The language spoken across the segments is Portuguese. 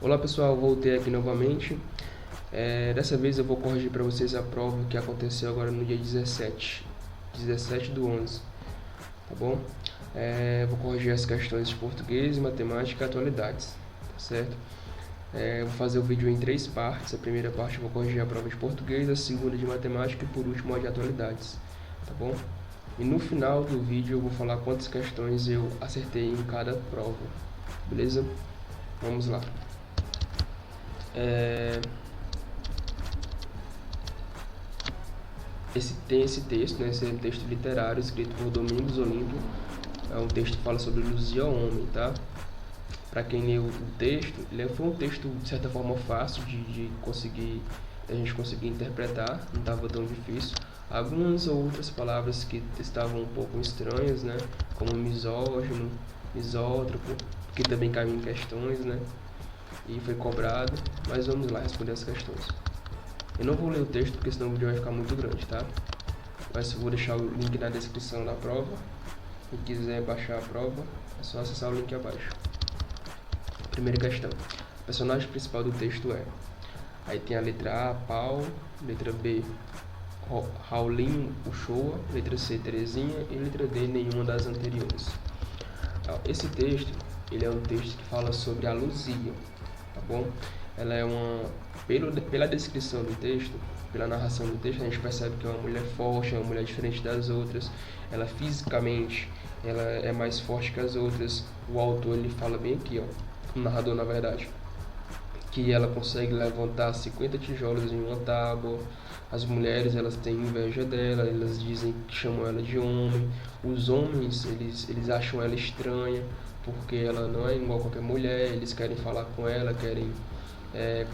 Olá pessoal, voltei aqui novamente. Dessa vez eu vou corrigir para vocês a prova que aconteceu agora no dia 17 do 11, tá bom? Vou corrigir as questões de português, matemática e atualidades, tá certo? Vou fazer o vídeo em 3 partes. A primeira parte eu vou corrigir a prova de português, a segunda de matemática e por último a de atualidades, tá bom? E no final do vídeo eu vou falar quantas questões eu acertei em cada prova, beleza? Vamos lá. Tem esse texto, né? Esse é um texto literário escrito por Domingos Olímpio. É um texto que fala sobre Luzia ao homem, tá? Para quem leu o texto, ele foi um texto de certa forma fácil de a gente conseguir interpretar, não estava tão difícil. Algumas outras palavras que estavam um pouco estranhas, né? Como misógino, misótropo, que também caem em questões, né? E foi cobrado, mas vamos lá responder as questões. Eu não vou ler o texto porque senão o vídeo vai ficar muito grande, tá? Mas eu vou deixar o link na descrição da prova. Quem quiser baixar a prova, é só acessar o link abaixo. Primeira questão. O personagem principal do texto é... Aí tem a letra A, Paulo, letra B, Raulinho, Uchoa, letra C, Terezinha e letra D, nenhuma das anteriores. Esse texto, ele é um texto que fala sobre a Luzia, tá bom? Ela é pela descrição do texto, pela narração do texto, a gente percebe que é uma mulher forte, é uma mulher diferente das outras. Ela fisicamente, ela é mais forte que as outras. O autor, ele fala bem aqui, ó, o narrador na verdade, que ela consegue levantar 50 tijolos em uma tábua. As mulheres, elas têm inveja dela, elas dizem que chamam ela de homem. Os homens, eles acham ela estranha, porque ela não é igual a qualquer mulher. Eles querem falar com ela, querem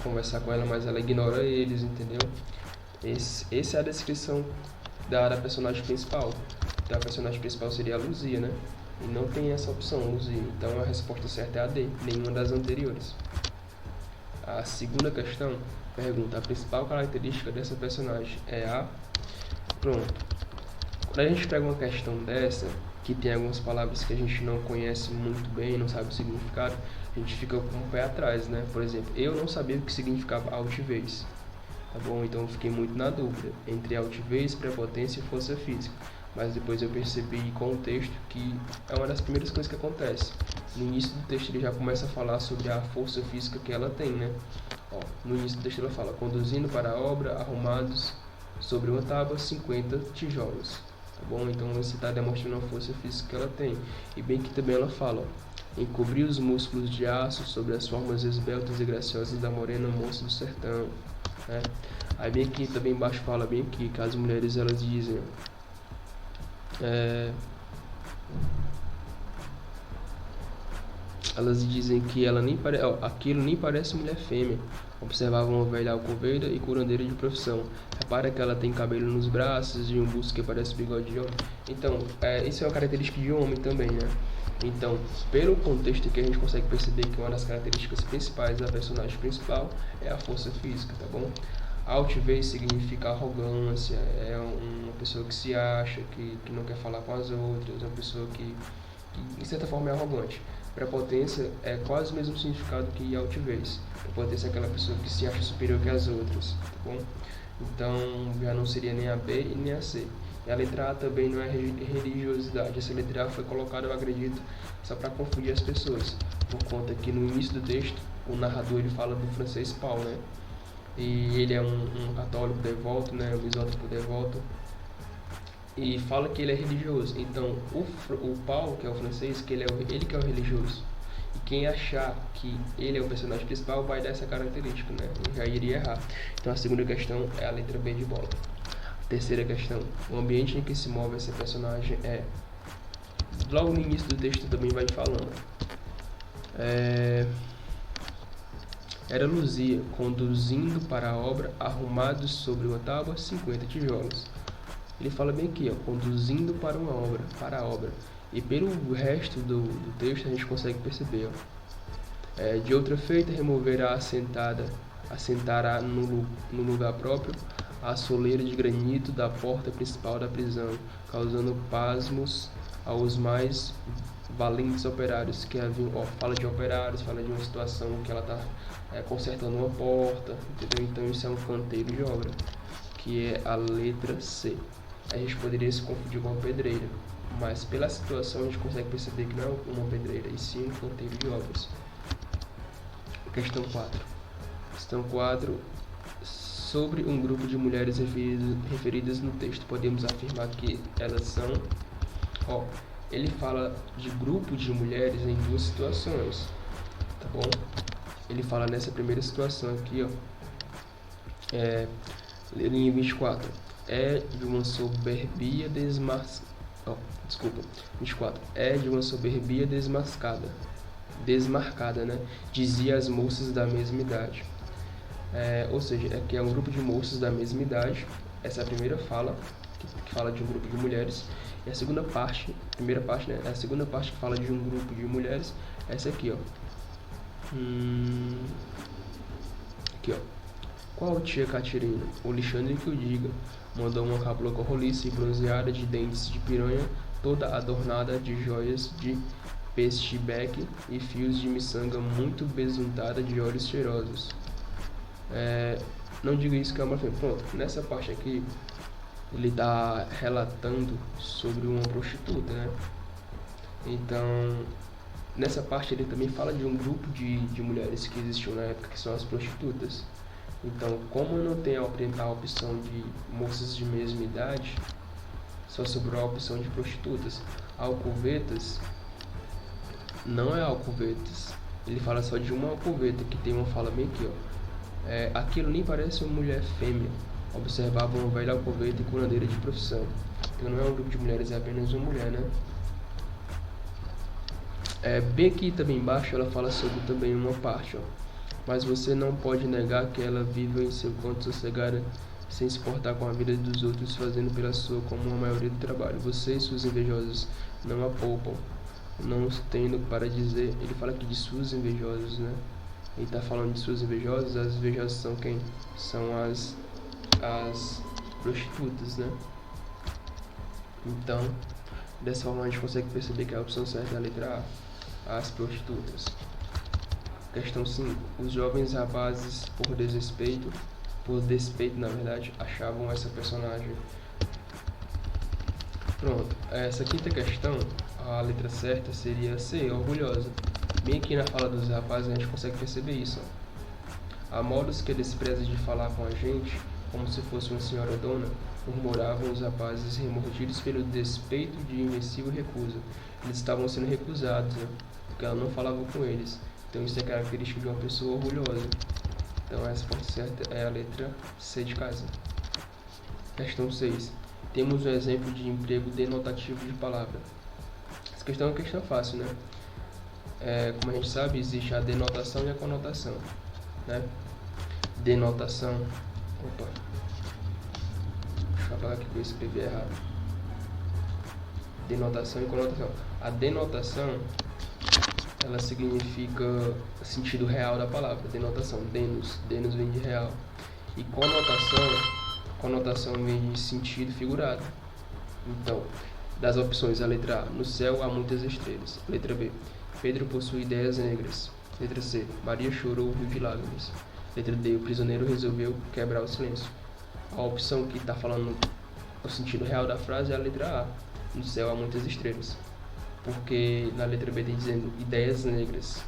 conversar com ela, mas ela ignora eles, entendeu? Essa é a descrição da personagem principal. Então a personagem principal seria a Luzia, né? E não tem essa opção, Luzia. Então a resposta certa é a D, nenhuma das anteriores. A segunda questão pergunta: a principal característica dessa personagem é a... Pronto. Quando a gente pega uma questão dessa, que tem algumas palavras que a gente não conhece muito bem, não sabe o significado, a gente fica com o pé atrás, né? Por exemplo, eu não sabia o que significava altivez, tá bom? Então eu fiquei muito na dúvida entre altivez, prepotência e força física. Mas depois eu percebi com o texto que é uma das primeiras coisas que acontece. No início do texto ele já começa a falar sobre a força física que ela tem, né? No início do texto ela fala: conduzindo para a obra, arrumados sobre uma tábua, 50 tijolos. Tá bom? Então você está demonstrando a força física que ela tem. E bem que também ela fala: encobrir os músculos de aço sobre as formas esbeltas e graciosas da morena moça do sertão, né? Aí bem aqui também embaixo fala bem aqui que as mulheres, elas dizem... elas dizem que ela nem aquilo nem parece mulher fêmea. Observava uma velha alcoveira e curandeira de profissão. Repara que ela tem cabelo nos braços e um busto que parece bigode de homem. Então, isso é uma característica de homem também, né? Então, pelo contexto que a gente consegue perceber que uma das características principais da personagem principal é a força física, tá bom? Altivez significa arrogância, é uma pessoa que se acha, que não quer falar com as outras, uma pessoa que de certa forma é arrogante. Prepotência é quase o mesmo significado que altivez. Prepotência é aquela pessoa que se acha superior que as outras, tá bom? Então já não seria nem a B e nem a C. E a letra A também não é religiosidade. Essa letra A foi colocada, eu acredito, só para confundir as pessoas, por conta que no início do texto o narrador, ele fala do francês Paul, né? E ele é um católico devoto, né? Um misótropo devoto, e fala que ele é religioso. Então o Paulo, que é o francês, que ele que é o religioso. E quem achar que ele é o personagem principal vai dar essa característica, né? E já iria errar. Então a segunda questão é a letra B de bola. A terceira questão: o ambiente em que se move esse personagem é... Logo no início do texto também vai falando. Era Luzia, conduzindo para a obra, arrumados sobre uma tábua, 50 tijolos. Ele fala bem aqui, conduzindo para uma obra, para a obra. E pelo resto do texto a gente consegue perceber, de outra feita removerá assentará no lugar próprio a soleira de granito da porta principal da prisão, causando pasmos aos mais valentes operários, que fala de operários, fala de uma situação que ela está consertando uma porta, entendeu? Então isso é um canteiro de obra, que é a letra C. A gente poderia se confundir com uma pedreira, mas pela situação a gente consegue perceber que não é uma pedreira, e sim um canteiro de obras. Questão 4. Questão 4. Sobre um grupo de mulheres referidas no texto, podemos afirmar que elas são... ele fala de grupo de mulheres em duas situações, tá bom? Ele fala nessa primeira situação aqui, linha 24. É de uma soberbia 24. É de uma soberbia desmarcada, né? Dizia as moças da mesma idade. Ou seja, aqui é um grupo de moças da mesma idade. Essa é a primeira fala, que fala de um grupo de mulheres. E a segunda parte, primeira parte, né? A segunda parte que fala de um grupo de mulheres, essa aqui, Aqui, Qual tia Catirina? O Alexandre que o diga. Mandou uma cabocla roliça e bronzeada de dentes de piranha, toda adornada de joias de peixe-beque e fios de miçanga muito besuntada de olhos cheirosos. Não diga isso que é uma fêmea. Pronto, nessa parte aqui ele está relatando sobre uma prostituta, né? Então, nessa parte ele também fala de um grupo de mulheres que existiu na época, que são as prostitutas. Então, como não tem a opção de moças de mesma idade, só sobrou a opção de prostitutas. Alcovetas não é alcovetas. Ele fala só de uma alcoveta, que tem uma fala bem aqui, aquilo nem parece uma mulher fêmea. Observava uma velha alcoveta e curandeira de profissão. Então não é um grupo de mulheres, é apenas uma mulher, né? Bem aqui também embaixo ela fala sobre também uma parte, Mas você não pode negar que ela vive em seu canto sossegada, sem se importar com a vida dos outros, fazendo pela sua como a maioria do trabalho. Vocês, suas invejosas, não a poupam, não tendo para dizer. Ele fala aqui de suas invejosas, né? Ele está falando de suas invejosas. As invejosas são quem? São as prostitutas, né? Então, dessa forma a gente consegue perceber que a opção certa é a letra A, as prostitutas. Questão 5. Os jovens rapazes, por despeito, na verdade, achavam essa personagem. Pronto, essa quinta questão, a letra certa seria C, orgulhosa. Bem aqui na fala dos rapazes a gente consegue perceber isso. Há modos que despreza de falar com a gente, como se fosse uma senhora dona, murmuravam os rapazes remordidos pelo despeito de invencível recusa. Eles estavam sendo recusados, né? Porque ela não falava com eles. Então isso é característico de uma pessoa orgulhosa. Então a resposta certa é a letra C de casa. Questão 6. Temos um exemplo de emprego denotativo de palavra. Essa questão é uma questão fácil, né? Como a gente sabe, existe a denotação e a conotação, né? Denotação. Opa. Deixa eu apagar aqui que eu escrevi errado. Denotação e conotação. A denotação, ela significa o sentido real da palavra. Denotação, denos vem de real. E conotação vem de sentido figurado. Então, das opções, a letra A, no céu há muitas estrelas. Letra B, Pedro possui ideias negras. Letra C, Maria chorou o rio de lágrimas. Letra D, o prisioneiro resolveu quebrar o silêncio. A opção que está falando o sentido real da frase é a letra A, no céu há muitas estrelas. Porque na letra B tem dizendo ideias negras,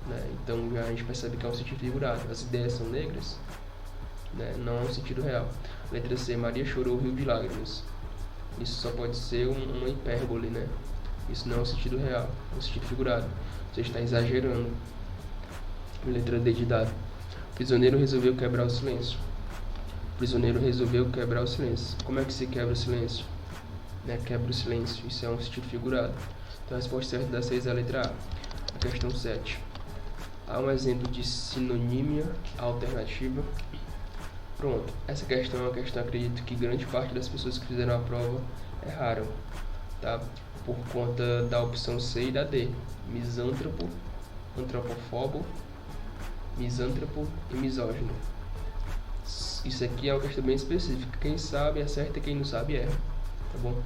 né? Então a gente percebe que é um sentido figurado. As ideias são negras, né? Não é um sentido real. Letra C, Maria chorou o rio de lágrimas. Isso só pode ser uma hipérbole, né? Isso não é um sentido real, é um sentido figurado. Você está exagerando. Letra D de dado. O prisioneiro resolveu quebrar o silêncio. O prisioneiro resolveu quebrar o silêncio. Como é que se quebra o silêncio? Quebra o silêncio. Isso é um sentido figurado. Então a resposta certa da 6 é a letra A. A questão 7. Há um exemplo de sinonímia alternativa. Pronto. Essa questão é uma questão, acredito que grande parte das pessoas que fizeram a prova erraram, tá? Por conta da opção C e da D. Misântropo, antropofobo, misântropo e misógino. Isso aqui é uma questão bem específica. Quem sabe acerta, quem não sabe erra, tá bom?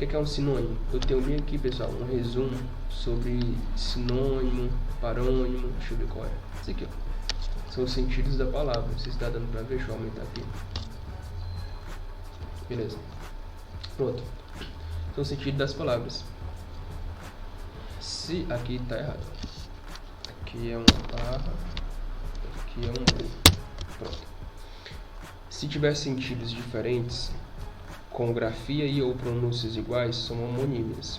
O que é um sinônimo? Eu tenho bem aqui, pessoal, um resumo sobre sinônimo, parônimo. Deixa eu ver qual é. Esse aqui, ó. São os sentidos da palavra. Se está dando pra ver, deixa eu aumentar aqui. Beleza. Pronto. São os sentidos das palavras. Se aqui tá errado. Aqui é uma barra. Aqui é um U. Pronto. Se tiver sentidos diferentes, com grafia e ou pronúncias iguais, são homônimos,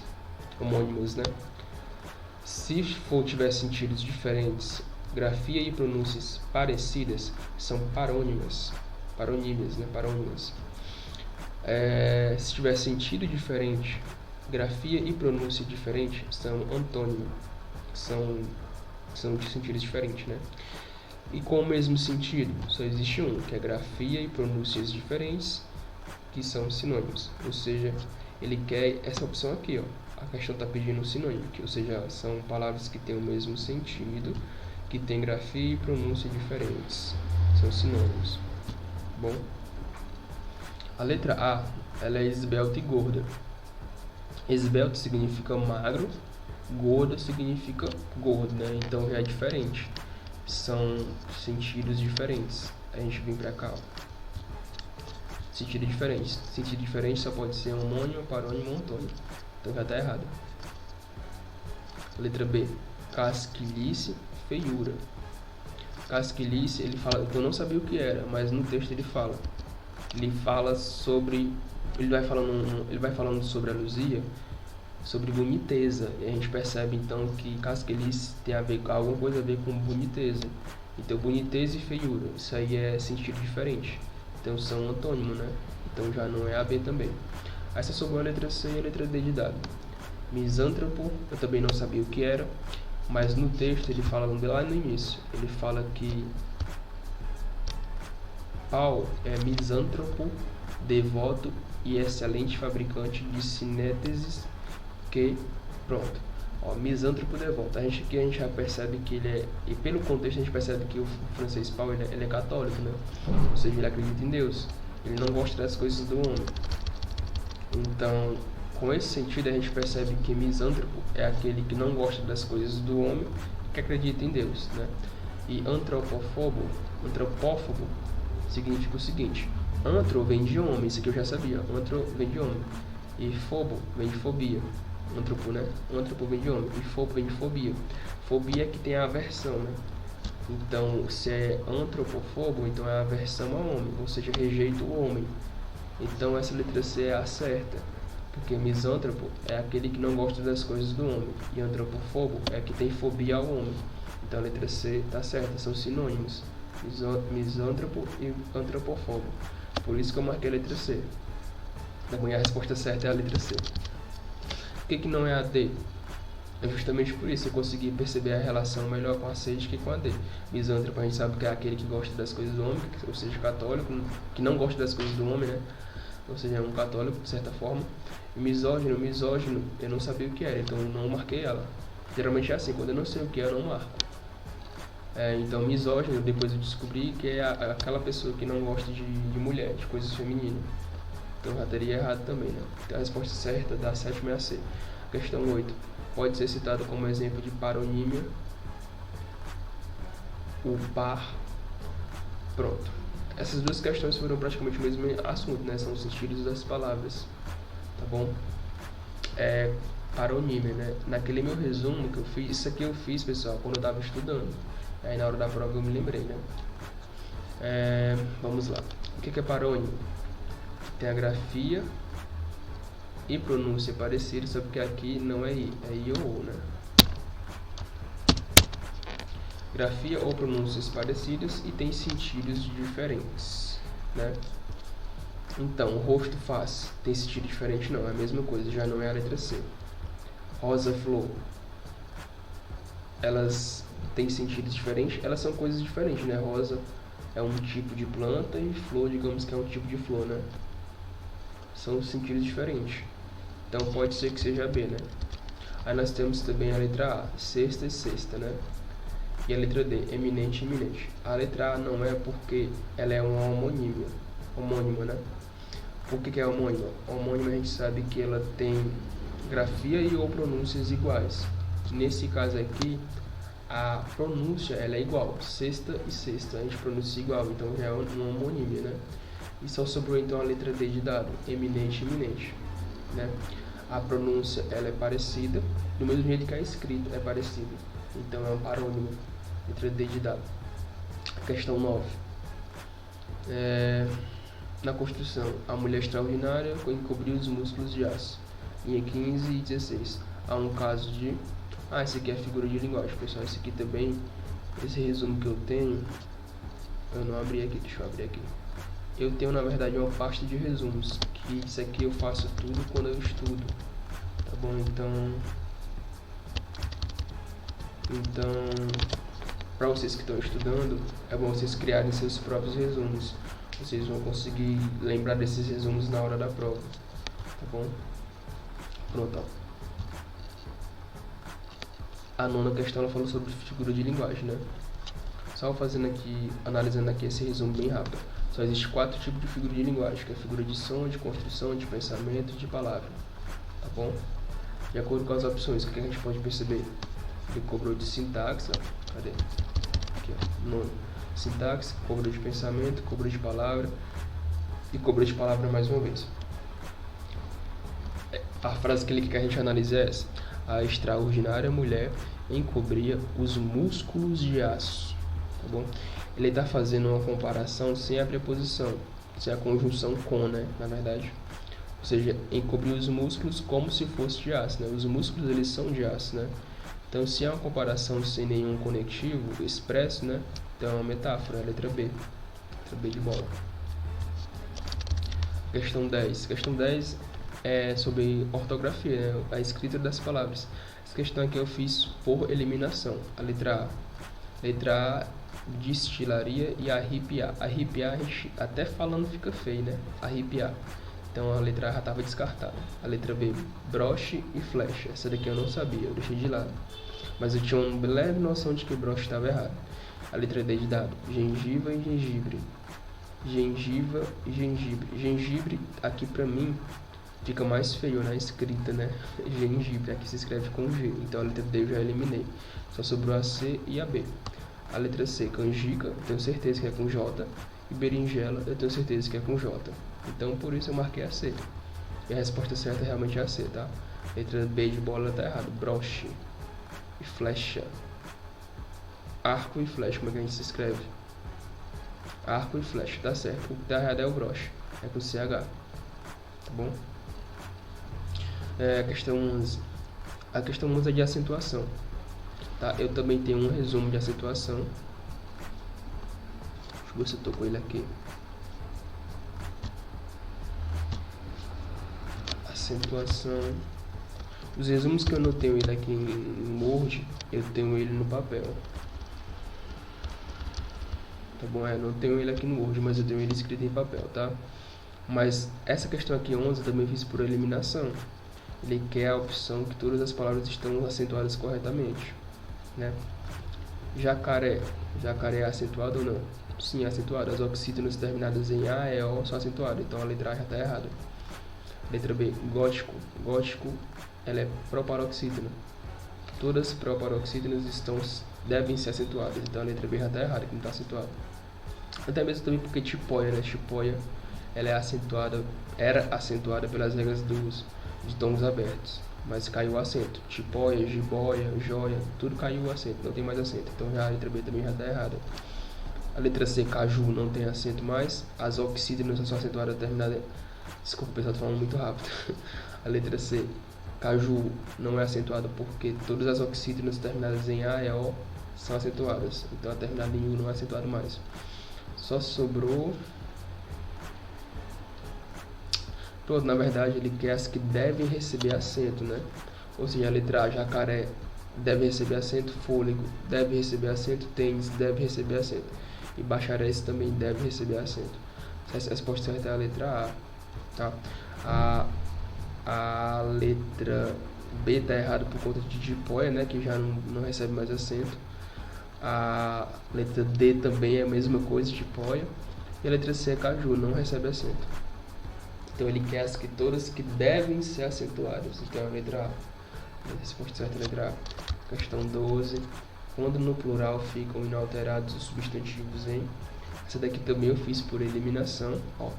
né? Se tiver sentidos diferentes, grafia e pronúncias parecidas, são parônimas, né? Parônimas. Se tiver sentido diferente, grafia e pronúncia diferente, são antônimos, são de sentidos diferentes, né? E com o mesmo sentido, só existe um, que é grafia e pronúncias diferentes, que são sinônimos. Ou seja, ele quer essa opção aqui, ó. A questão está pedindo um sinônimo, ou seja, são palavras que têm o mesmo sentido, que têm grafia e pronúncia diferentes. São sinônimos. Bom, a letra A, ela é esbelta e gorda. Esbelto significa magro, gordo significa gordo, né? Então já é diferente. São sentidos diferentes. A gente vem pra cá, ó. Sentido diferente. Sentido diferente só pode ser homônimo, parônimo ou antônimo. Então já tá errado. Letra B. Casquilhice, feiura. Casquilhice, ele fala, eu não sabia o que era, mas no texto ele fala. Ele fala sobre, ele vai falando sobre a Luzia, sobre boniteza. E a gente percebe então que casquilhice tem alguma coisa a ver com boniteza. Então boniteza e feiura, isso aí é sentido diferente. Então são antônimos, né? Então já não é AB também. Aí só sobrou a letra C e a letra D de dado. Misântropo, eu também não sabia o que era, mas no texto ele fala lá no início, ele fala que Paulo é misântropo, devoto e excelente fabricante de sinéteses que, pronto, ó, misântropo devoto. Aqui a gente já percebe que ele é, e pelo contexto a gente percebe que o francês Paulo ele é católico, né? Ou seja, ele acredita em Deus, ele não gosta das coisas do homem. Então, com esse sentido a gente percebe que misântropo é aquele que não gosta das coisas do homem, que acredita em Deus, né? E antropófobo significa o seguinte: antro vem de homem, isso aqui eu já sabia, antro vem de homem, e fobo vem de fobia. Antropo, né? Antropo vem de homem, e fobo vem de fobia. Fobia é que tem a aversão, né? Então, se é antropofobo, então é a aversão ao homem, ou seja, rejeita o homem. Então essa letra C é a certa, porque misântropo é aquele que não gosta das coisas do homem, e antropofobo é que tem fobia ao homem. Então a letra C está certa, são sinônimos, misântropo e antropofobo. Por isso que eu marquei a letra C. Então a resposta certa é a letra C. Por que não é a D? É justamente por isso eu consegui perceber a relação melhor com a C do que com a D. Misântropo a gente sabe que é aquele que gosta das coisas do homem, ou seja, católico, que não gosta das coisas do homem, né? Ou seja, é um católico de certa forma. E misógino, eu não sabia o que era, então eu não marquei ela. Geralmente é assim, quando eu não sei o que é, eu não marco. Então misógino, depois eu descobri que é aquela pessoa que não gosta de mulher, de coisas femininas. Então já teria errado também, né? Então a resposta certa da sétima é a C. Questão 8. Pode ser citado como exemplo de paronímia o par. Pronto. Essas duas questões foram praticamente o mesmo assunto, né? São os sentidos das palavras, tá bom? Paronímia, né? Naquele meu resumo que eu fiz, isso aqui eu fiz, pessoal, quando eu estava estudando. Aí na hora da prova eu me lembrei, né? Vamos lá. O que é parônimo? Tem a grafia e pronúncia parecida, só porque aqui não é I, é I ou O, né? Grafia ou pronúncias parecidas e tem sentidos diferentes, né? Então, rosto, face, tem sentido diferente? Não, é a mesma coisa, já não é a letra C. Rosa, flor, elas têm sentidos diferentes? Elas são coisas diferentes, né? Rosa é um tipo de planta e flor, digamos que é um tipo de flor, né? São sentidos diferentes. Então, pode ser que seja B, né? Aí nós temos também a letra A, sexta e sexta, né? E a letra D, eminente e iminente. A letra A não é porque ela é uma homônima, né? Por que é homônima? Homônima a gente sabe que ela tem grafia e ou pronúncias iguais. Nesse caso aqui, a pronúncia ela é igual, sexta e sexta, a gente pronuncia igual, então já é uma homonímia, né? E só sobrou então a letra D de dado, eminente, iminente, né? A pronúncia ela é parecida, do mesmo jeito que a escrita é parecida, então é um parônimo, letra D de dado. Questão 9. Na construção, a mulher extraordinária encobriu os músculos de aço. Linha 15 e 16. Há um caso de... esse aqui é a figura de linguagem, pessoal. Esse aqui também, esse resumo que eu tenho, eu não abri aqui, deixa eu abrir aqui. Eu tenho, na verdade, uma pasta de resumos, que isso aqui eu faço tudo quando eu estudo, tá bom? Então, para vocês que estão estudando, é bom vocês criarem seus próprios resumos. Vocês vão conseguir lembrar desses resumos na hora da prova, tá bom? Pronto, ó. A nona questão ela falou sobre figura de linguagem, né? Só fazendo aqui, analisando aqui esse resumo bem rápido. Só existe 4 tipos de figura de linguagem, que é a figura de som, de construção, de pensamento e de palavra, tá bom? De acordo com as opções, o que a gente pode perceber? Ele cobrou de sintaxe, ó. Cadê? Aqui, ó. Nono. Sintaxe, cobrou de pensamento, cobrou de palavra e cobrou de palavra mais uma vez. A frase que a gente analisa é essa: a extraordinária mulher encobria os músculos de aço, tá bom? Ele está fazendo uma comparação sem a preposição, sem a conjunção com, né, na verdade. Ou seja, encobrir os músculos como se fosse de aço, né? Os músculos, eles são de aço, né? Então, se é uma comparação sem nenhum conectivo expresso, né? Então, é uma metáfora, a letra B. Letra B de bola. Questão 10. Questão 10 é sobre ortografia, né? A escrita das palavras. Essa questão aqui eu fiz por eliminação. A letra A. Letra A, destilaria e arrepiar. Arrepiar, a gente até falando fica feio, né? Arrepiar. Então a letra A já estava descartada. A letra B, broche e flecha. Essa daqui eu não sabia, eu deixei de lado. Mas eu tinha uma leve noção de que broche estava errado. A letra D de dado, gengiva e gengibre. Gengiva e gengibre. Gengibre, aqui pra mim, fica mais feio na escrita, né? Gengibre, aqui se escreve com G. Então a letra D eu já eliminei. Só sobrou a C e a B. A letra C, canjica, eu tenho certeza que é com J. E berinjela, eu tenho certeza que é com J. Então por isso eu marquei a C. E a resposta certa realmente é a C, tá? Letra B de bola tá errado. Broche e flecha. Arco e flecha, como é que a gente se escreve? Arco e flecha, tá certo. O que tá errado é o broche. É com CH. Tá bom? A questão 11. A questão 11 é de acentuação. Tá? Eu também tenho um resumo de acentuação. Deixa eu ver se eu tô com ele aqui. Acentuação. Os resumos que eu não tenho ele aqui em Word, eu tenho ele no papel. Tá bom? Não tenho ele aqui no Word, mas eu tenho ele escrito em papel, tá? Mas essa questão aqui 11 eu também fiz por eliminação. Ele quer a opção que todas as palavras estão acentuadas corretamente, né? Jacaré. Jacaré é acentuado ou não? Sim, é acentuado. As oxítonas terminadas em A e O são acentuadas, então a letra A já está errada. Letra B, gótico. Gótico, ela é proparoxítona. Todas as proparoxítonas devem ser acentuadas, então a letra B já está errada, que não está acentuada. Até mesmo também porque tipóia, né? Tipóia, ela é acentuada, era acentuada pelas regras de tons abertos, mas caiu o acento. Tipóia, jiboia, joia, tudo caiu o acento, não tem mais acento, então já a letra B também já está errada. A letra C, caju, não tem acento mais. As oxítonas são acentuadas terminadas. Desculpa, o pessoal tá falando muito rápido. A letra C, caju, não é acentuada porque todas as oxítonas terminadas em A e O são acentuadas. Então a terminada em U não é acentuada mais. Só sobrou... Pronto, na verdade ele quer as que devem receber acento, né? Ou seja, a letra A, jacaré, deve receber acento. Fôlego, deve receber acento. Tênis, deve receber acento. E bacharéis também deve receber acento. A resposta certa é a letra A, tá? A letra B tá errada por conta de jiboia, né? Que já não recebe mais acento. A letra D também é a mesma coisa, jiboia. E a letra C é caju, não recebe acento. Então ele quer as que todas que devem ser acentuadas. Então a letra A. A resposta certa é a letra A. Questão 12. Quando no plural ficam inalterados os substantivos em... Essa daqui também eu fiz por eliminação. Ó.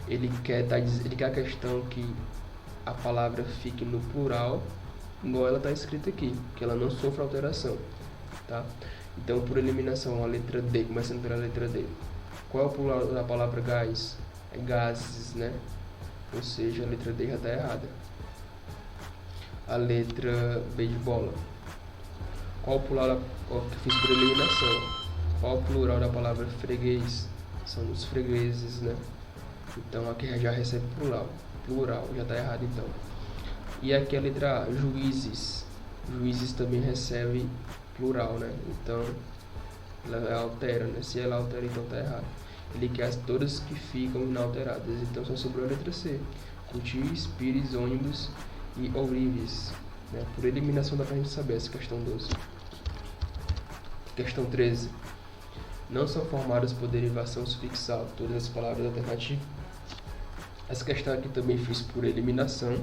Ele quer a questão que a palavra fique no plural, igual ela está escrita aqui, que ela não sofra alteração, tá? Então, por eliminação, a letra D, começando pela letra D. Qual é o plural da palavra gás? É gases, né? Ou seja, a letra D já está errada. A letra B de bola. Qual o plural que eu fiz por eliminação? Qual o plural da palavra freguês? São os fregueses, né? Então, aqui já recebe plural. Plural, já está errado então. E aqui a letra A, juízes. Juízes também recebe plural, né? Então, ela altera, né? Se ela altera, então está errado. Ele quer todas que ficam inalteradas. Então, só sobrou a letra C. Cutis, pires, ônibus e ourives. Né? Por eliminação dá pra gente saber essa questão 12. Questão 13. Não são formadas por derivação sufixal todas as palavras alternativas. Essa questão aqui também fiz por eliminação.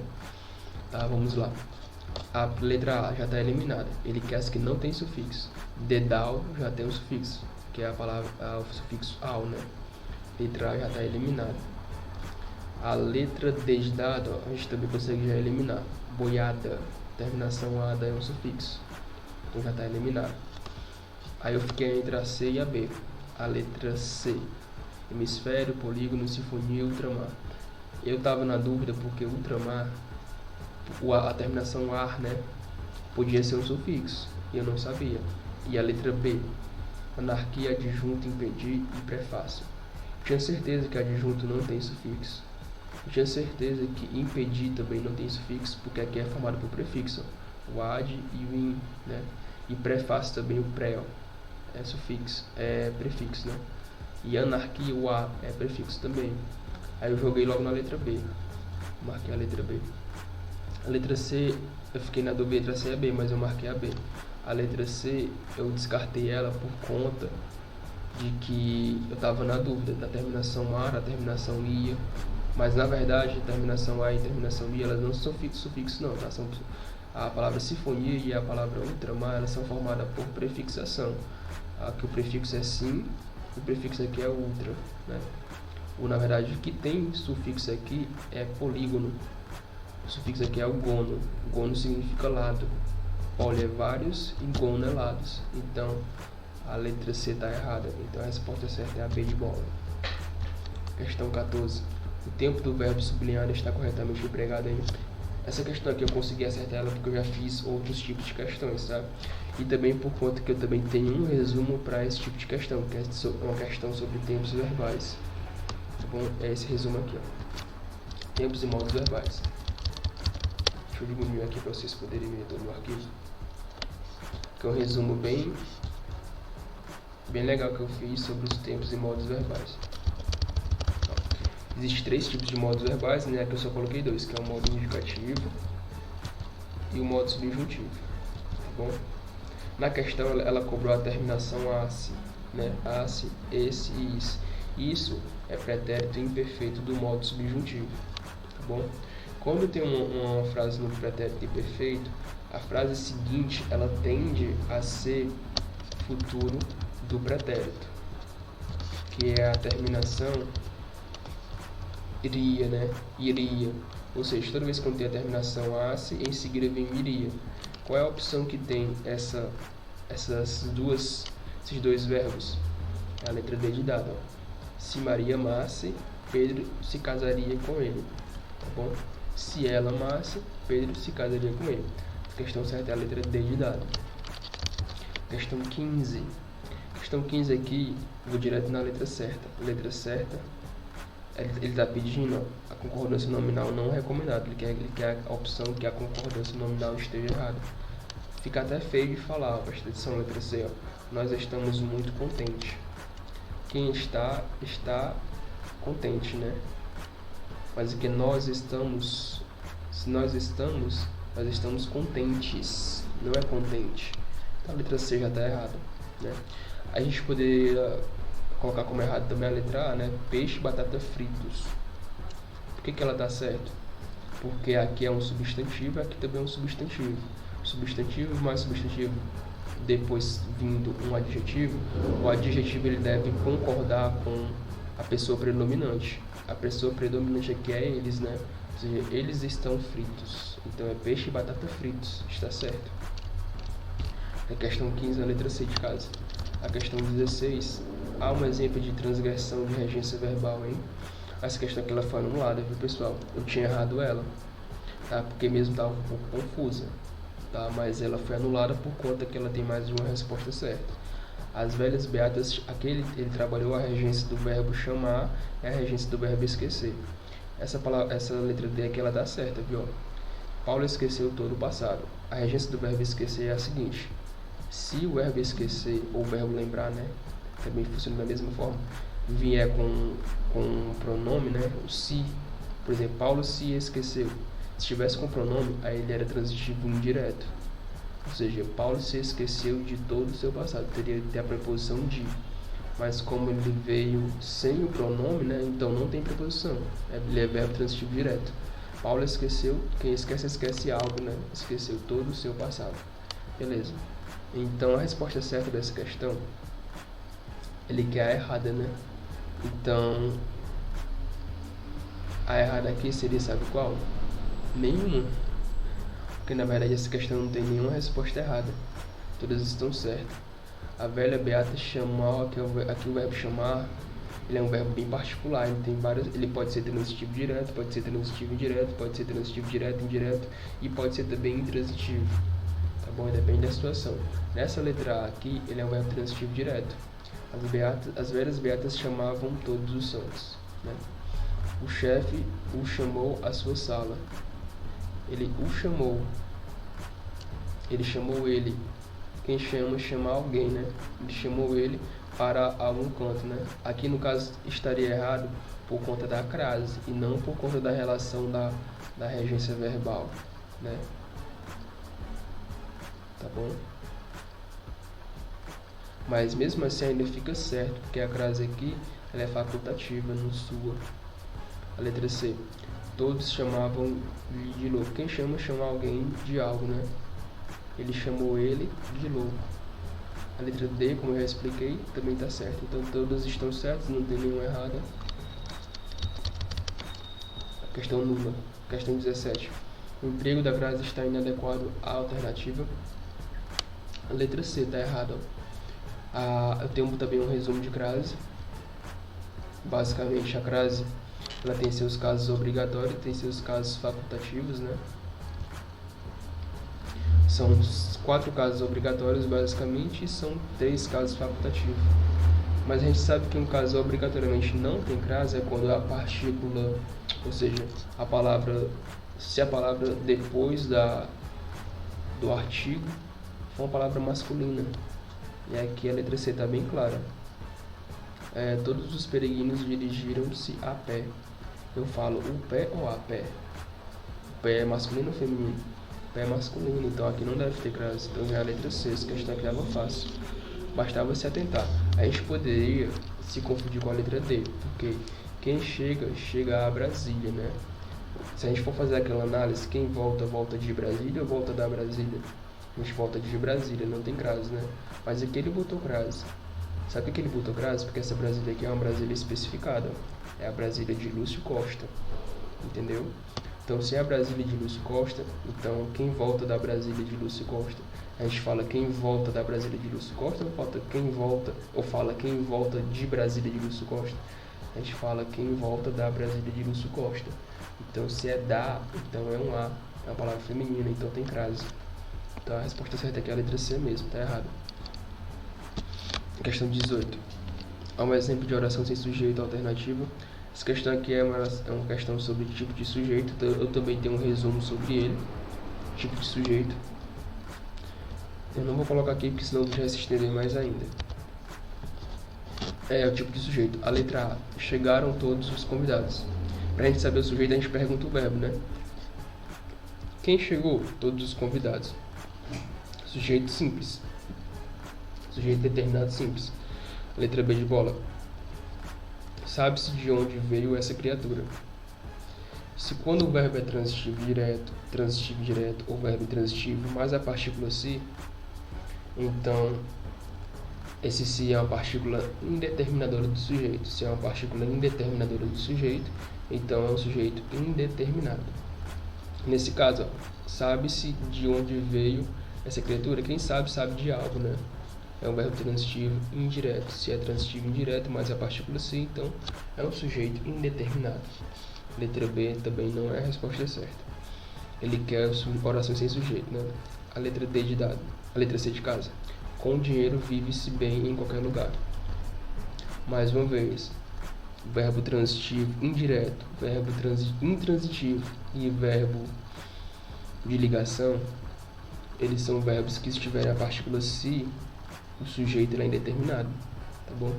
Tá, vamos lá. A letra A já está eliminada. Ele quer as que não tem sufixo. Dedal já tem o sufixo, que é a palavra, o sufixo ao, né? Letra A já está eliminada. A letra D de dado, ó, a gente também consegue já eliminar. Boiada, terminação ada é um sufixo. Então já está eliminado. Aí eu fiquei entre a C e a B. A letra C. Hemisfério, polígono, sinfonia, ultramar. Eu estava na dúvida porque ultramar, a terminação ar, né, podia ser um sufixo, e eu não sabia. E a letra B, anarquia, adjunto, impedir e prefácio. Eu tinha certeza que adjunto não tem sufixo. Eu tinha certeza que impedir também não tem sufixo, porque aqui é formado por prefixo, ó, o ad e o in, né? E prefácio também, o pré, ó, é sufixo, é prefixo, né? E anarquia, o a é prefixo também. Aí eu joguei logo na letra B. Marquei a letra B. A letra C, eu fiquei na dúvida entre a C e a B, mas eu marquei a B. A letra C, eu descartei ela por conta de que eu estava na dúvida da terminação ar, a terminação ia. Mas na verdade, a terminação a e a terminação i, elas não são sufixos não, tá? A palavra sinfonia e a palavra ultramar, elas são formadas por prefixação. Aqui o prefixo é sim, o prefixo aqui é ultra, né? Na verdade, o que tem sufixo aqui é polígono. O sufixo aqui é o gono. Gono significa lado. Poli é vários e gono é lados. Então, a letra C está errada. Então, a resposta certa é a B de bola. Questão 14. O tempo do verbo sublinhado está corretamente empregado em... Essa questão aqui eu consegui acertar ela porque eu já fiz outros tipos de questões, sabe? E também por conta que eu também tenho um resumo para esse tipo de questão, que é uma questão sobre tempos verbais. Tá bom? É esse resumo aqui, ó. Tempos e modos verbais. Deixa eu diminuir aqui para vocês poderem ver todo o arquivo. Que é um resumo bem legal que eu fiz sobre os tempos e modos verbais. Existem 3 tipos de modos verbais, né? Aqui eu só coloquei 2, que é o modo indicativo e o modo subjuntivo. Tá bom? Na questão ela cobrou a terminação ace, né? Ace, esse e is. Isso é pretérito imperfeito do modo subjuntivo, tá bom? Quando tem uma frase no pretérito imperfeito, a frase seguinte ela tende a ser futuro do pretérito, que é a terminação iria, né? Iria. Ou seja, toda vez que tem a terminação ace, em seguida vem iria. Qual é a opção que tem esses dois verbos? É a letra D de dado, ó. Se Maria amasse, Pedro se casaria com ele, tá bom? Se ela amasse, Pedro se casaria com ele. A questão certa é a letra D de dado. Questão 15. Questão 15 aqui, vou direto na letra certa. Letra certa, ele está pedindo, ó, a concordância nominal não é recomendada. Ele quer a opção que a concordância nominal esteja errada. Fica até feio de falar, ó, presta atenção, letra C, ó. Nós estamos muito contentes. Quem está contente, né? Mas que nós estamos, se nós estamos contentes, não é contente. Então a letra C já está errada, né? A gente poderia colocar como errado também a letra A, né? Peixe e batata fritos. que ela está certa? Porque aqui é um substantivo, aqui também é um substantivo. Substantivo mais substantivo, depois vindo um adjetivo, o adjetivo ele deve concordar com a pessoa predominante. A pessoa predominante aqui é eles, né? Ou seja, eles estão fritos. Então é peixe e batata fritos, está certo. A questão 15, a letra C de casa. A questão 16, há um exemplo de transgressão de regência verbal, hein? Essa questão aqui ela foi anulada, viu, pessoal? Eu tinha errado ela, tá? Porque mesmo estava um pouco confusa, tá? Mas ela foi anulada por conta que ela tem mais de uma resposta certa. As velhas beatas, aqui ele trabalhou a regência do verbo chamar e a regência do verbo esquecer. Essa letra D aqui ela dá certa, viu? Paulo esqueceu todo o passado. A regência do verbo esquecer é a seguinte: se o verbo esquecer ou o verbo lembrar, né, também funciona da mesma forma, vier com um pronome, né, o se, por exemplo, Paulo se esqueceu. Se tivesse com pronome, aí ele era transitivo indireto. Ou seja, Paulo se esqueceu de todo o seu passado, teria que ter a preposição de. Mas como ele veio sem o pronome, né, então não tem preposição, ele é verbo transitivo direto. Paulo esqueceu, quem esquece, esquece algo, né, esqueceu todo o seu passado. Beleza. Então a resposta certa dessa questão, ele quer a errada, né? Então a errada aqui seria, sabe qual? Nenhuma. Porque na verdade essa questão não tem nenhuma resposta errada. Todas estão certas. A velha beata chamar, aqui o verbo chamar, ele é um verbo bem particular, ele pode ser transitivo direto, pode ser transitivo indireto, pode ser transitivo direto, indireto e pode ser também intransitivo. Tá bom? Depende da situação. Nessa letra A aqui, ele é um verbo transitivo direto. As velhas beatas chamavam todos os santos, né? O chefe o chamou à sua sala. Ele o chamou. Ele chamou ele. Quem chama alguém, né? Ele chamou ele para algum canto, né? Aqui no caso estaria errado por conta da crase e não por conta da relação da regência verbal, né? Tá bom? Mas mesmo assim ainda fica certo, porque a crase aqui ela é facultativa, não sua. A letra C. Todos chamavam de louco. Quem chama alguém de algo, né? Ele chamou ele de louco. A letra D, como eu já expliquei, também está certa. Então todas estão certas, não tem nenhuma errada. A questão nula. Questão 17. O emprego da crase está inadequado à alternativa. A letra C está errada. Eu tenho também um resumo de crase. Basicamente a crase ela tem seus casos obrigatórios e tem seus casos facultativos, né? São 4 casos obrigatórios basicamente e são 3 casos facultativos. Mas a gente sabe que um caso obrigatoriamente não tem crase é quando a partícula, ou seja, se a palavra depois do artigo for uma palavra masculina. E aqui a letra C está bem clara. Todos os peregrinos dirigiram-se a pé. Eu falo o pé ou a pé? O pé é masculino ou feminino? O pé é masculino, então aqui não deve ter crase. Então já a letra C, essa questão aqui estava fácil. Bastava se atentar. A gente poderia se confundir com a letra D, porque quem chega a Brasília, né? Se a gente for fazer aquela análise, quem volta de Brasília ou volta da Brasília? A gente volta de Brasília, não tem crase, né? Mas aqui ele botou crase. Sabe por que ele botou crase? Porque essa Brasília aqui é uma Brasília especificada. É a Brasília de Lúcio Costa. Entendeu? Então, se é a Brasília de Lúcio Costa, então quem volta da Brasília de Lúcio Costa? A gente fala quem volta da Brasília de Lúcio Costa ou fala quem volta de Brasília de Lúcio Costa? A gente fala quem volta da Brasília de Lúcio Costa. Então, se é da, então é um A. É uma palavra feminina, então tem crase. Então, a resposta certa aqui é a letra C mesmo, tá errado. Questão 18. Há um exemplo de oração sem sujeito alternativo. Essa questão aqui é uma questão sobre tipo de sujeito. Eu também tenho um resumo sobre ele. Tipo de sujeito. Eu não vou colocar aqui porque senão já se estender mais ainda. É o tipo de sujeito. A letra A. Chegaram todos os convidados. Para a gente saber o sujeito, a gente pergunta o verbo, né? Quem chegou? Todos os convidados. Sujeito simples. Sujeito determinado simples. Letra B de bola. Sabe-se de onde veio essa criatura. Se quando o verbo é transitivo direto ou verbo intransitivo mais a partícula se, então esse se é uma partícula indeterminadora do sujeito. Se é uma partícula indeterminadora do sujeito, então é um sujeito indeterminado. Nesse caso, sabe-se de onde veio essa criatura? Quem sabe, sabe de algo, né? É um verbo transitivo indireto. Se é transitivo indireto mais a partícula se, então é um sujeito indeterminado. Letra B também não é a resposta certa. Ele quer oração sem sujeito, né? A letra D de dado. A letra C de casa. Com dinheiro vive-se bem em qualquer lugar. Mais uma vez, verbo transitivo indireto, verbo intransitivo e verbo de ligação, eles são verbos que, se tiverem a partícula se, o sujeito é indeterminado, tá bom?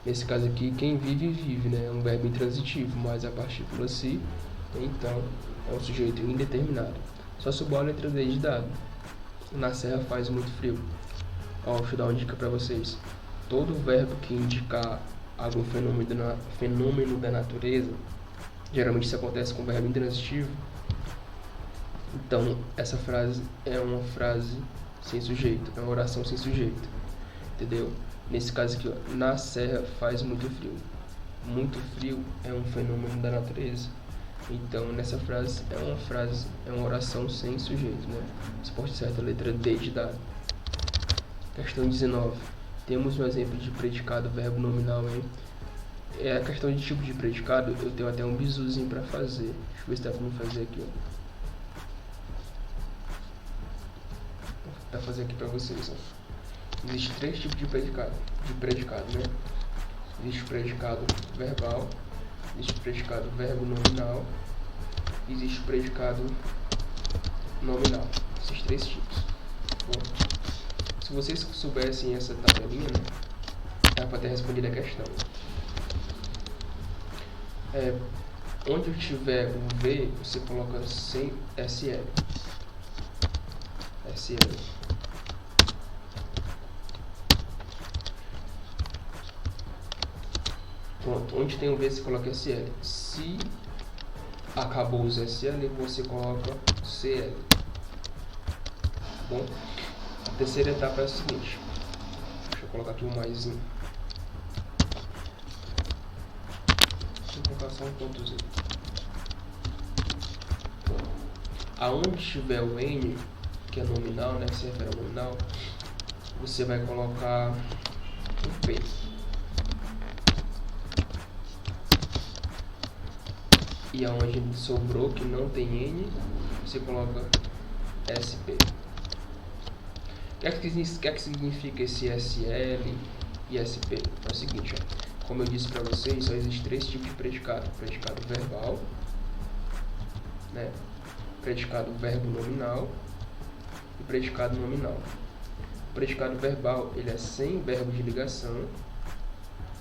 Nesse caso aqui, quem vive, vive, né? É um verbo intransitivo, mas a partícula se, então é um sujeito indeterminado. Só sobrou a letra D de dado. Na serra faz muito frio. Ó, deixa eu dar uma dica para vocês. Todo verbo que indicar algum fenômeno da natureza, geralmente isso acontece com o verbo intransitivo. Então, essa frase é uma frase sem sujeito, é uma oração sem sujeito, entendeu? Nesse caso aqui, ó, na serra faz muito frio. Muito frio é um fenômeno da natureza. Então, nessa frase é uma oração sem sujeito, né? Resposta certa, letra D de dado. Questão 19. Temos um exemplo de predicado verbo nominal, hein? É a questão de tipo de predicado, eu tenho até um bizuzinho para fazer. Deixa eu ver se dá para me fazer aqui, ó. Vou fazer aqui para vocês, ó. Existem 3 tipos de predicado, né? Existe o predicado verbal, existe o predicado verbo nominal, e existe o predicado nominal. Esses 3 tipos. Bom, se vocês soubessem essa tabelinha, né, dá para ter respondido a questão. Onde tiver um V, você coloca sem SL. SL. Pronto, onde tem um V, você coloca SL. Se acabou os SL, você coloca CL. Bom, a terceira etapa é a seguinte. Deixa eu colocar aqui um maisinho. Deixa eu colocar só um pontozinho. Aonde tiver o N, que é nominal, né, que se refere ao nominal, você vai colocar um P. E aonde sobrou, que não tem N, você coloca SP. O que é que significa esse SL e SP? É o seguinte, ó, como eu disse para vocês, só existem 3 tipos de predicado. Predicado verbal, né? Predicado verbo nominal e predicado nominal. O predicado verbal, ele é sem verbo de ligação,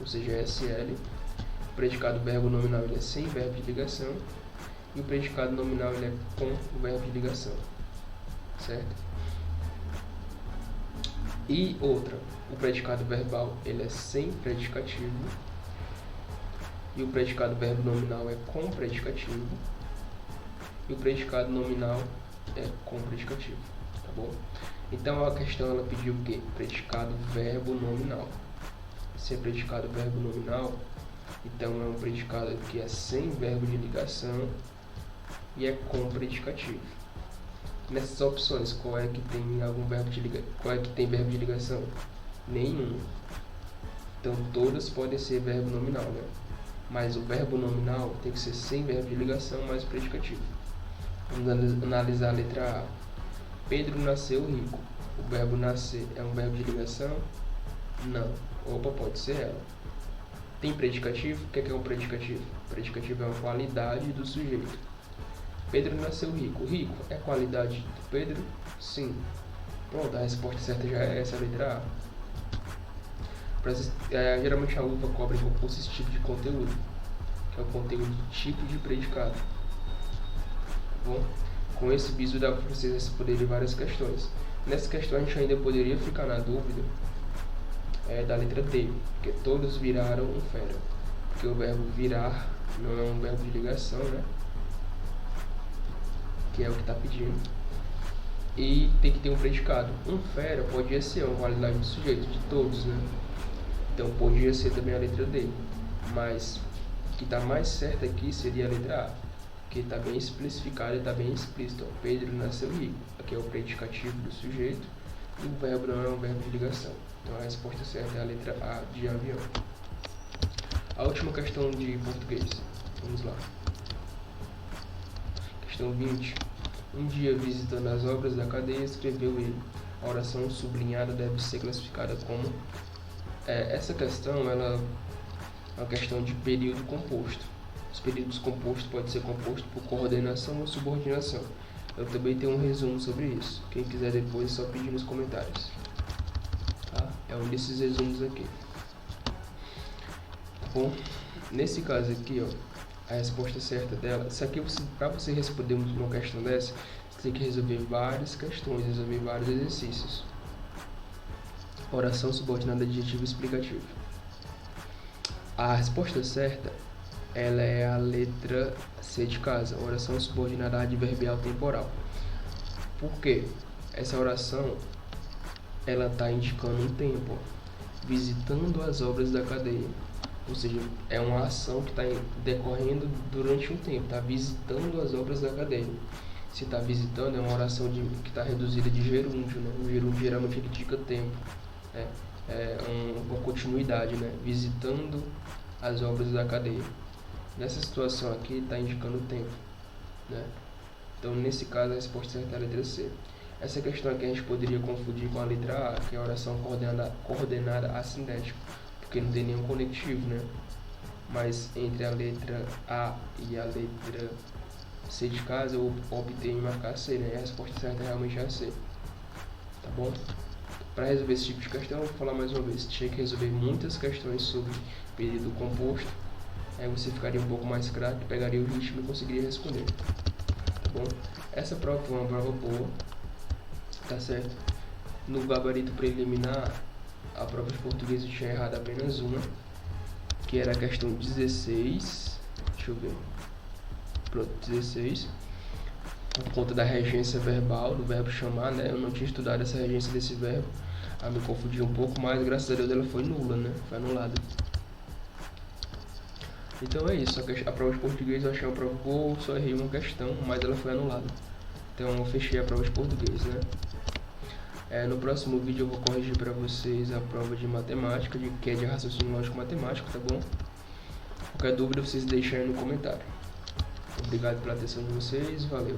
ou seja, SL. O predicado verbo nominal, ele é sem verbo de ligação, e o predicado nominal, ele é com o verbo de ligação, certo? E outra, o predicado verbal, ele é sem predicativo, e o predicado verbo nominal é com predicativo, e o predicado nominal é com predicativo, tá bom? Então a questão, ela pediu o quê? Predicado verbo nominal. Se é predicado verbo nominal, então é um predicado que é sem verbo de ligação e é com predicativo. Nessas opções, qual é que tem algum verbo de ligação? Qual é que tem verbo de ligação? Nenhum. Então todas podem ser verbo nominal, né? Mas o verbo nominal tem que ser sem verbo de ligação mais predicativo. Vamos analisar a letra A. Pedro nasceu rico. O verbo nascer é um verbo de ligação? Não. Opa, pode ser ela. Tem predicativo? O que é um predicativo? Predicativo é uma qualidade do sujeito. Pedro nasceu rico. Rico é qualidade do Pedro? Sim. Pronto, a resposta certa já é essa, a letra A. Geralmente a uva cobre compôs esse tipo de conteúdo, que é o conteúdo do tipo de predicado. Bom, com esse bizu dá para vocês responderem várias questões. Nessa questão a gente ainda poderia ficar na dúvida da letra D, porque todos viraram um fera, porque o verbo virar não é um verbo de ligação, né? que é o que está pedindo. E tem que ter um predicado. Um fera podia ser uma qualidade do sujeito, de todos, né? Então podia ser também a letra D. Mas o que está mais certo aqui seria a letra A, que está bem especificado e está bem explícito. Ó, Pedro nasceu rico. Aqui é o predicativo do sujeito e o verbo não é um verbo de ligação. Então a resposta certa é a letra A de avião. A última questão de português. Vamos lá. Questão 20. Um dia, visitando as obras da cadeia, escreveu ele. A oração sublinhada deve ser classificada como... essa questão ela é uma questão de período composto. Os períodos compostos podem ser compostos por coordenação ou subordinação. Eu também tenho um resumo sobre isso. Quem quiser depois é só pedir nos comentários. Tá? É um desses resumos aqui. Bom, nesse caso aqui, ó, a resposta certa dela, isso aqui, para você responder uma questão dessa, você tem que resolver várias questões, resolver vários exercícios. Oração subordinada adjetivo explicativo. A resposta certa, ela é a letra C de casa, oração subordinada adverbial temporal. Por quê? Essa oração, ela está indicando um tempo, ó, visitando as obras da cadeia. Ou seja, é uma ação que está decorrendo durante um tempo, está visitando as obras da cadeia. Se está visitando, é uma oração que está reduzida de gerúndio, né? O gerúndio geralmente indica tempo, né? Uma continuidade, né? Visitando as obras da cadeia. Nessa situação aqui, está indicando tempo, né? Então, nesse caso, a resposta certa é a letra C. Essa questão aqui a gente poderia confundir com a letra A, que é a oração coordenada assindética, porque não tem nenhum conectivo, né? Mas entre a letra A e a letra C de casa, eu optei em marcar C, né? E a resposta certa realmente é a C. Tá bom? Para resolver esse tipo de questão, eu vou falar mais uma vez. Tinha que resolver muitas questões sobre período composto. Aí você ficaria um pouco mais craque, pegaria o ritmo e conseguiria responder. Tá bom? Essa prova foi uma prova boa. Tá certo? No gabarito preliminar, a prova de português eu tinha errado apenas uma, que era a questão 16, deixa eu ver, pronto, 16, por conta da regência verbal, do verbo chamar, né, eu não tinha estudado essa regência desse verbo, aí me confundi um pouco, mas graças a Deus ela foi nula, né, foi anulada. Então é isso, a prova de português eu achei uma prova boa, só errei uma questão, mas ela foi anulada, então eu fechei a prova de português, né. No próximo vídeo eu vou corrigir para vocês a prova de matemática, que é de raciocínio lógico matemático, tá bom? Qualquer dúvida vocês deixem aí no comentário. Obrigado pela atenção de vocês, valeu!